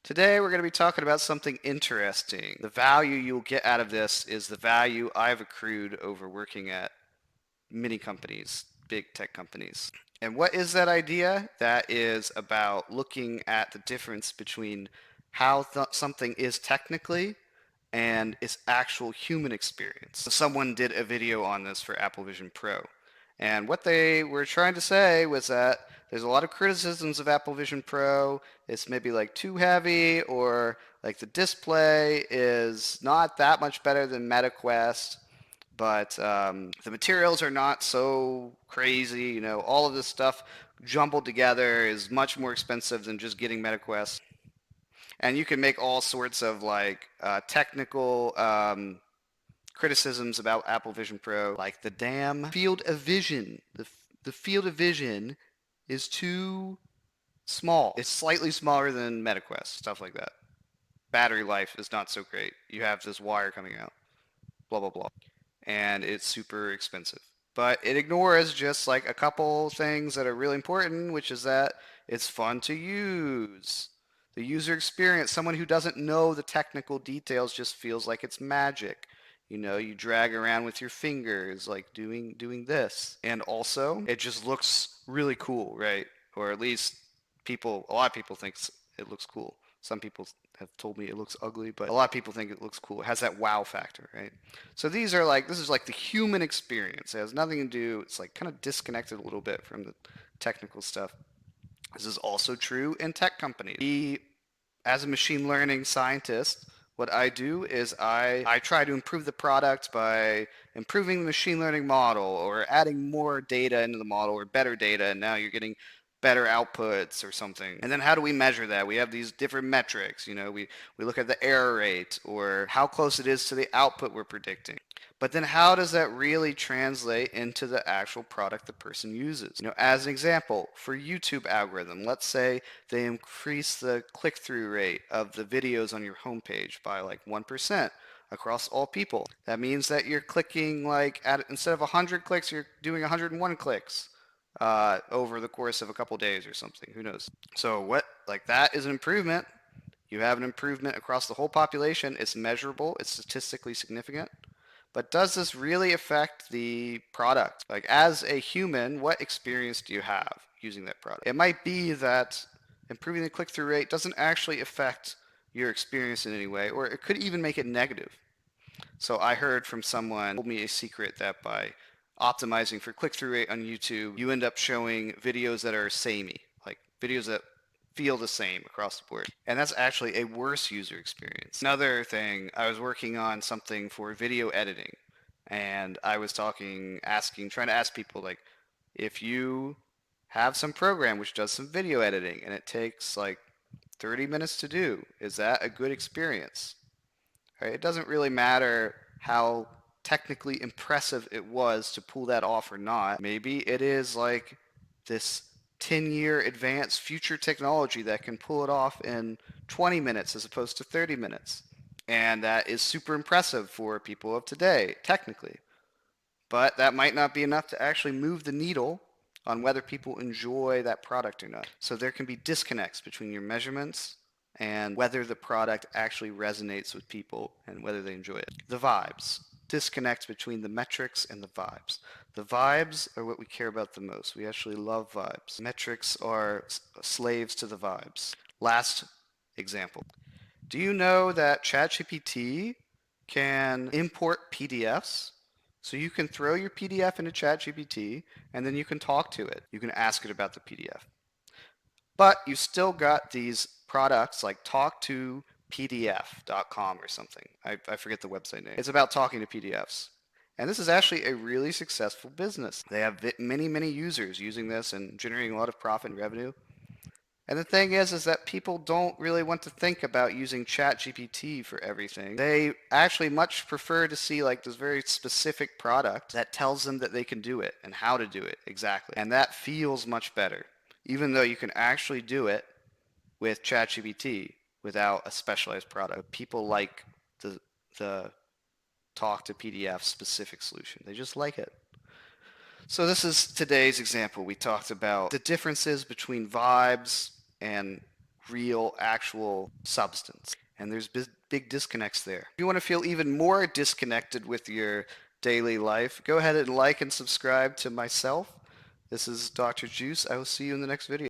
Today we're going to be talking about something interesting. The value you'll get out of this is the value I've accrued over working at many companies, big tech companies. And what is that idea? That is about looking at the difference between how something is technically and its actual human experience. So someone did a video on this for Apple Vision Pro. And what they were trying to say was that there's a lot of criticisms of Apple Vision Pro. It's maybe like too heavy, or like the display is not that much better than MetaQuest, but the materials are not so crazy. All of this stuff jumbled together is much more expensive than just getting MetaQuest. And you can make all sorts of like technical criticisms about Apple Vision Pro, like the damn field of vision. The field of vision is too small. It's slightly smaller than MetaQuest, stuff like that. Battery life is not so great. You have this wire coming out, blah, blah, blah. And it's super expensive. But it ignores just like a couple things that are really important, which is that it's fun to use. The user experience, someone who doesn't know the technical details just feels like it's magic. You drag around with your fingers, like doing this. And also, it just looks really cool, right? Or at least a lot of people think it looks cool. Some people have told me it looks ugly, but a lot of people think it looks cool. It has that wow factor, right? So this is like the human experience. It has nothing to do, it's like kind of disconnected a little bit from the technical stuff. This is also true in tech companies. As a machine learning scientist, what I do is I try to improve the product by improving the machine learning model or adding more data into the model or better data, and now you're getting better outputs or something. And then how do we measure that? We have these different metrics. We look at the error rate or how close it is to the output we're predicting. But then how does that really translate into the actual product the person uses? As an example, for YouTube algorithm, let's say they increase the click-through rate of the videos on your homepage by like 1% across all people. That means that you're clicking instead of 100 clicks, you're doing 101 clicks over the course of a couple days or something. Who knows? So that is an improvement. You have an improvement across the whole population. It's measurable. It's statistically significant. But does this really affect the product? Like, as a human, what experience do you have using that product? It might be that improving the click-through rate doesn't actually affect your experience in any way, or it could even make it negative. So I heard from someone told me a secret that by optimizing for click-through rate on YouTube, you end up showing videos that are samey, like videos that feel the same across the board. And that's actually a worse user experience. Another thing, I was working on something for video editing, and I was trying to ask people, like, if you have some program which does some video editing and it takes like 30 minutes to do, is that a good experience? Right? It doesn't really matter how technically impressive it was to pull that off or not. Maybe it is like this 10-year advanced future technology that can pull it off in 20 minutes as opposed to 30 minutes. And that is super impressive for people of today, technically. But that might not be enough to actually move the needle on whether people enjoy that product or not. So there can be disconnects between your measurements and whether the product actually resonates with people and whether they enjoy it. The vibes. Disconnect between the metrics and the vibes. The vibes are what we care about the most. We actually love vibes. Metrics are slaves to the vibes. Last example. Do you know that ChatGPT can import PDFs? So you can throw your PDF into ChatGPT and then you can talk to it. You can ask it about the PDF. But you still got these products like talktopdf.com or something. I forget the website name. It's about talking to PDFs. And this is actually a really successful business. They have many, many users using this and generating a lot of profit and revenue. And the thing is that people don't really want to think about using ChatGPT for everything. They actually much prefer to see like this very specific product that tells them that they can do it and how to do it exactly. And that feels much better, even though you can actually do it with ChatGPT without a specialized product. People like the talk to PDF specific solution. They just like it. So this is today's example. We talked about the differences between vibes and real, actual substance. And there's big disconnects there. If you want to feel even more disconnected with your daily life, go ahead and like and subscribe to myself. This is Dr. Juice. I will see you in the next video.